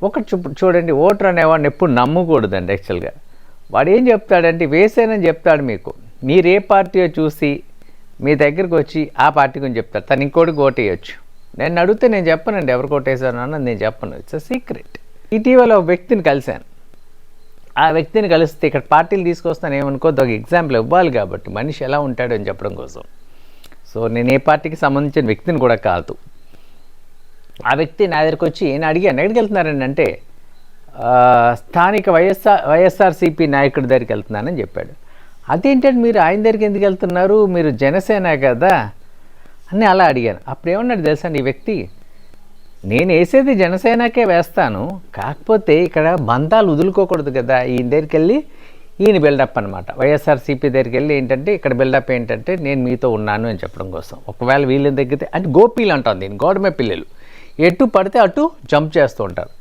ఒకటి చూడండి, ఓటర్ అనేవాడిని ఎప్పుడు నమ్మకూడదండి. యాక్చువల్గా వాడు ఏం చెప్తాడంటే వేసానని చెప్తాడు. మీరు ఏ పార్టీయో చూసి మీ దగ్గరికి వచ్చి ఆ పార్టీ గురించి చెప్తాడు. తను ఇంకోటికి ఓటేయచ్చు. నేను అడిగితే నేను చెప్పనండి ఎవరికి ఓటేసాను అన్నది నేను చెప్పను. It's a secret. ఇటీవల ఒక వ్యక్తిని కలిశాను. ఆ వ్యక్తిని కలిస్తే ఇక్కడ పార్టీలు తీసుకొస్తాను ఏమనుకోద్దు, ఒక ఎగ్జాంపుల్ ఇవ్వాలి కాబట్టి మనిషి ఎలా ఉంటాడో అని చెప్పడం కోసం. సో నేను ఏ పార్టీకి సంబంధించిన వ్యక్తిని కూడా కాదు. ఆ వ్యక్తి నా దగ్గరికి వచ్చి నేను అడిగాను, ఎక్కడికి వెళ్తున్నారండి అంటే స్థానిక వైఎస్ఆర్సీపీ నాయకుడి దగ్గరికి వెళ్తున్నానని చెప్పాడు. అదేంటంటే మీరు ఆయన దగ్గరికి ఎందుకు వెళ్తున్నారు, మీరు జనసేన కదా అని అలా అడిగాను. అప్పుడు ఏమన్నాడు తెలుసా ఈ వ్యక్తి, నేను వేసేది జనసేనకే వేస్తాను, కాకపోతే ఇక్కడ బంధాలు వదులుకోకూడదు కదా. ఈయన దగ్గరికి వెళ్ళి ఈయన బిల్డప్ అనమాట. వైఎస్ఆర్సీపీ దగ్గరికి వెళ్ళి ఏంటంటే ఇక్కడ బిల్డప్ ఏంటంటే నేను మీతో ఉన్నాను అని చెప్పడం కోసం. ఒకవేళ వీళ్ళని తగ్గితే అంటే గోపీలు అంటాం దీన్ని, గోడమే పిల్లలు ఎటు పడితే అటు జంప్ చేస్తూ ఉంటారు.